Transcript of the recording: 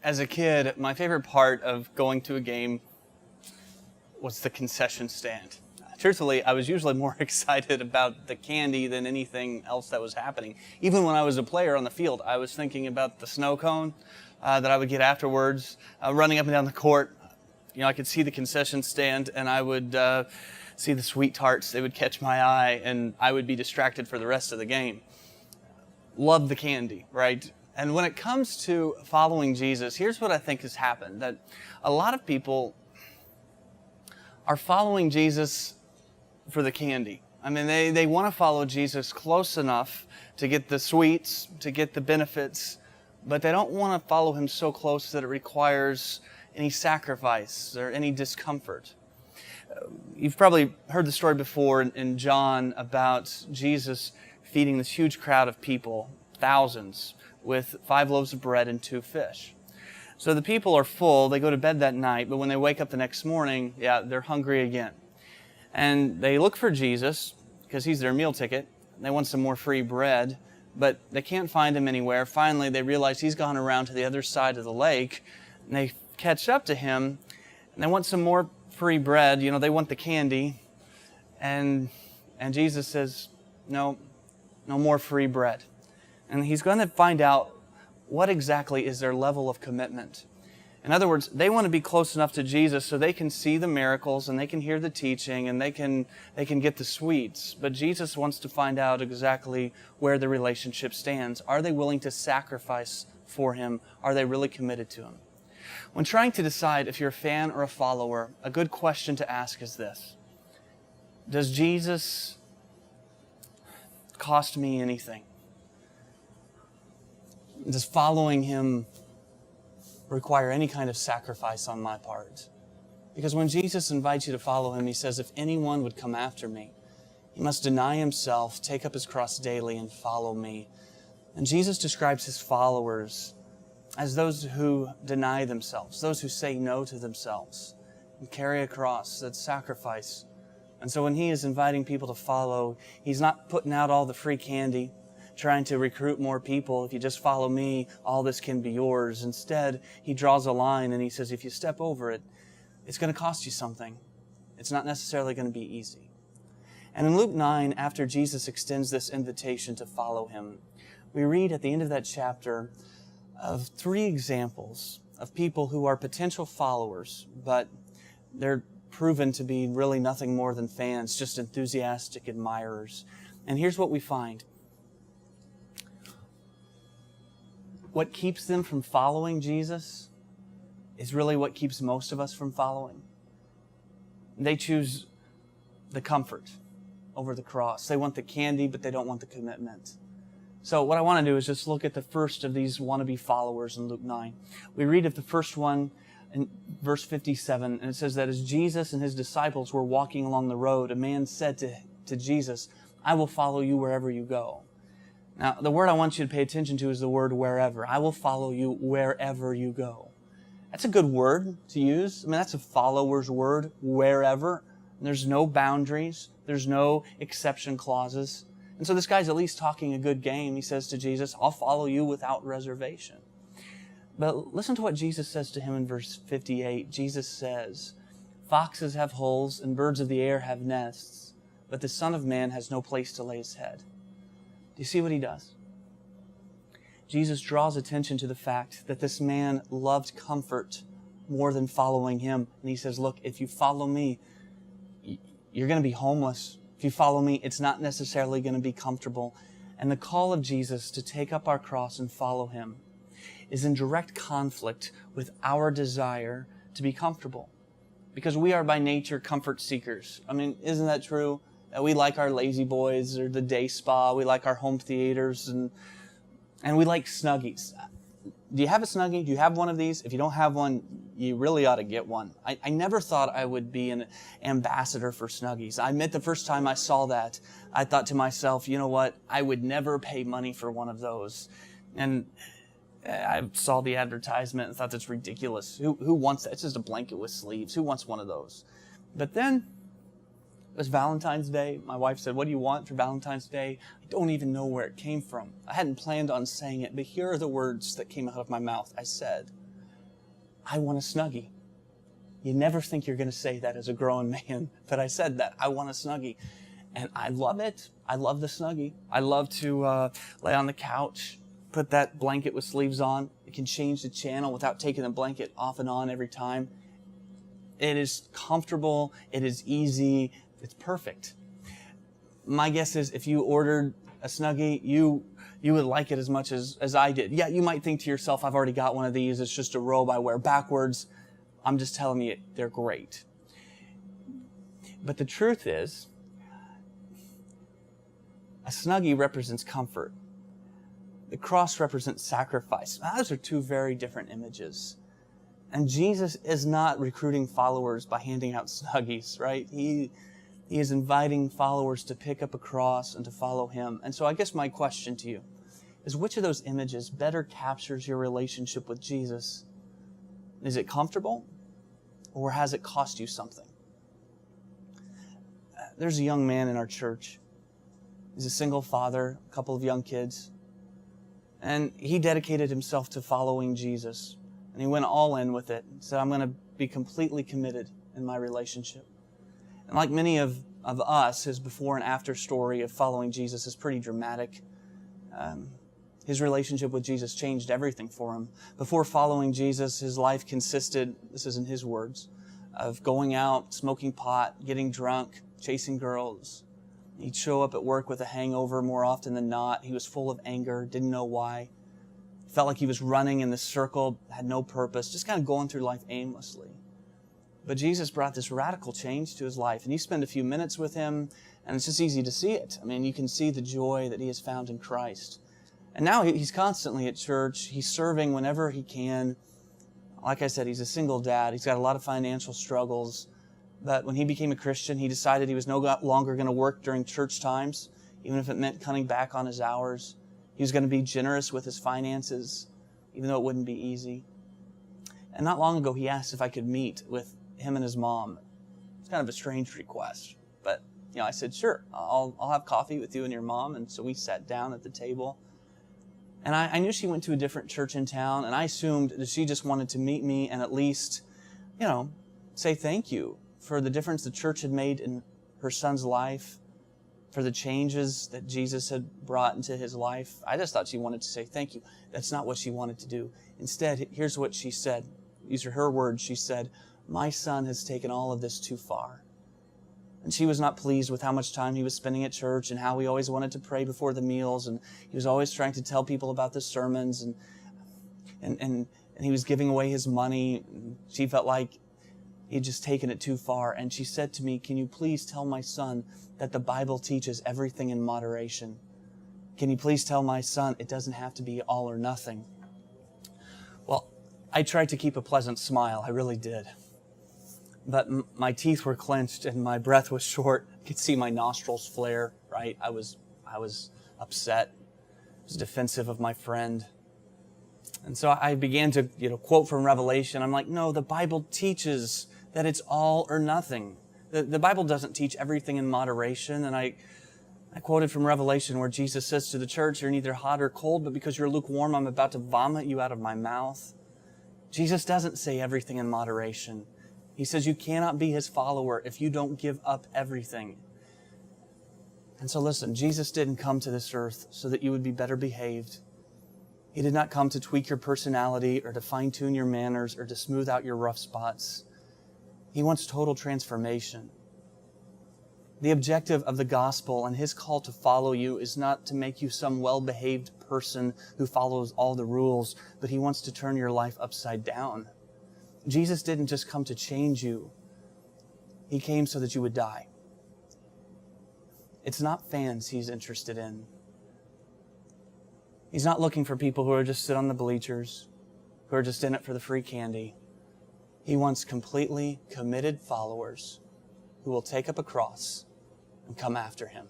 As a kid, my favorite part of going to a game was the concession stand. Truthfully, I was usually more excited about the candy than anything else that was happening. Even when I was a player on the field, I was thinking about the snow cone that I would get afterwards, running up and down the court. I could see the concession stand, and I would see the sweet tarts. They would catch my eye, and I would be distracted for the rest of the game. Love the candy, right? And when it comes to following Jesus, here's what I think has happened, that a lot of people are following Jesus for the candy. I mean, they want to follow Jesus close enough to get the sweets, to get the benefits, but they don't want to follow him so close that it requires any sacrifice or any discomfort. You've probably heard the story before in John about Jesus feeding this huge crowd of people, thousands, with 5 loaves of bread and 2 fish. So the people are full, they go to bed that night, but when they wake up the next morning, they're hungry again. And they look for Jesus, because he's their meal ticket. They want some more free bread, but they can't find him anywhere. Finally, they realize he's gone around to the other side of the lake, and they catch up to him, and they want some more free bread. They want the candy. And Jesus says, no more free bread. And he's going to find out what exactly is their level of commitment. In other words, they want to be close enough to Jesus so they can see the miracles and they can hear the teaching and they can get the sweets. But Jesus wants to find out exactly where the relationship stands. Are they willing to sacrifice for him? Are they really committed to him? When trying to decide if you're a fan or a follower, a good question to ask is this: does Jesus cost me anything? Does following him require any kind of sacrifice on my part? Because when Jesus invites you to follow him, he says, if anyone would come after me, he must deny himself, take up his cross daily, and follow me. And Jesus describes his followers as those who deny themselves, those who say no to themselves and carry a cross, that's sacrifice. And so when he is inviting people to follow, he's not putting out all the free candy, trying to recruit more people. If you just follow me, all this can be yours. Instead, he draws a line and he says, if you step over it, it's going to cost you something. It's not necessarily going to be easy. And in Luke 9, after Jesus extends this invitation to follow him, we read at the end of that chapter of 3 examples of people who are potential followers, but they're proven to be really nothing more than fans, just enthusiastic admirers. And here's what we find. What keeps them from following Jesus is really what keeps most of us from following. They choose the comfort over the cross. They want the candy, but they don't want the commitment. So what I want to do is just look at the first of these wannabe followers in Luke 9. We read of the first one in verse 57, and it says that as Jesus and his disciples were walking along the road, a man said to Jesus, I will follow you wherever you go. Now, the word I want you to pay attention to is the word wherever. I will follow you wherever you go. That's a good word to use. I mean, that's a follower's word, wherever. There's no boundaries. There's no exception clauses. And so this guy's at least talking a good game. He says to Jesus, I'll follow you without reservation. But listen to what Jesus says to him in verse 58. Jesus says, foxes have holes and birds of the air have nests, but the Son of Man has no place to lay his head. Do you see what he does? Jesus draws attention to the fact that this man loved comfort more than following him. And he says, look, if you follow me, you're going to be homeless. If you follow me, it's not necessarily going to be comfortable. And the call of Jesus to take up our cross and follow him is in direct conflict with our desire to be comfortable. Because we are by nature comfort seekers. I mean, isn't that true? We like our lazy boys or the day spa. We like our home theaters and we like Snuggies. Do you have a Snuggie? Do you have one of these? If you don't have one, you really ought to get one. I never thought I would be an ambassador for Snuggies. I admit the first time I saw that, I thought to myself, you know what? I would never pay money for one of those. And I saw the advertisement and thought that's ridiculous. Who wants that? It's just a blanket with sleeves. Who wants one of those? But then it was Valentine's Day. My wife said, what do you want for Valentine's Day? I don't even know where it came from. I hadn't planned on saying it, but here are the words that came out of my mouth. I said, I want a Snuggie. You never think you're going to say that as a grown man, but I said that. I want a Snuggie. And I love it. I love the Snuggie. I love to lay on the couch, put that blanket with sleeves on. You can change the channel without taking the blanket off and on every time. It is comfortable. It is easy. It's perfect. My guess is if you ordered a Snuggie, you would like it as much as I did. Yeah, you might think to yourself, I've already got one of these. It's just a robe I wear backwards. I'm just telling you, they're great. But the truth is, a Snuggie represents comfort. The cross represents sacrifice. Those are two very different images. And Jesus is not recruiting followers by handing out Snuggies, right? He is inviting followers to pick up a cross and to follow Him. And so I guess my question to you is, which of those images better captures your relationship with Jesus? Is it comfortable, or has it cost you something? There's a young man in our church. He's a single father, a couple of young kids. And he dedicated himself to following Jesus. And he went all in with it. He said, I'm going to be completely committed in my relationship. And like many of us, his before and after story of following Jesus is pretty dramatic. His relationship with Jesus changed everything for him. Before following Jesus, his life consisted, this is in his words, of going out, smoking pot, getting drunk, chasing girls. He'd show up at work with a hangover more often than not. He was full of anger, didn't know why. Felt like he was running in this circle, had no purpose, just kind of going through life aimlessly. But Jesus brought this radical change to his life. And you spend a few minutes with him, and it's just easy to see it. I mean, you can see the joy that he has found in Christ. And now he's constantly at church. He's serving whenever he can. Like I said, he's a single dad. He's got a lot of financial struggles. But when he became a Christian, he decided he was no longer going to work during church times, even if it meant cutting back on his hours. He was going to be generous with his finances, even though it wouldn't be easy. And not long ago, he asked if I could meet with him and his mom. It's kind of a strange request, but I said, sure, I'll have coffee with you and your mom. And so we sat down at the table. And I knew she went to a different church in town, and I assumed that she just wanted to meet me and at least, say thank you for the difference the church had made in her son's life, for the changes that Jesus had brought into his life. I just thought she wanted to say thank you. That's not what she wanted to do. Instead, here's what she said. These are her words. She said, my son has taken all of this too far. And she was not pleased with how much time he was spending at church and how he always wanted to pray before the meals. And he was always trying to tell people about the sermons. And he was giving away his money. She felt like he'd just taken it too far. And she said to me, can you please tell my son that the Bible teaches everything in moderation? Can you please tell my son it doesn't have to be all or nothing? Well, I tried to keep a pleasant smile. I really did. But my teeth were clenched and my breath was short. I could see my nostrils flare, right? I was upset. I was defensive of my friend. And so I began to, quote from Revelation. I'm like, no, the Bible teaches that it's all or nothing. The Bible doesn't teach everything in moderation. And I quoted from Revelation where Jesus says to the church, you're neither hot or cold, but because you're lukewarm, I'm about to vomit you out of my mouth. Jesus doesn't say everything in moderation. He says you cannot be His follower if you don't give up everything. And so listen, Jesus didn't come to this earth so that you would be better behaved. He did not come to tweak your personality or to fine-tune your manners or to smooth out your rough spots. He wants total transformation. The objective of the gospel and His call to follow you is not to make you some well-behaved person who follows all the rules, but He wants to turn your life upside down. Jesus didn't just come to change you. He came so that you would die. It's not fans He's interested in. He's not looking for people who are just sit on the bleachers, who are just in it for the free candy. He wants completely committed followers who will take up a cross and come after Him.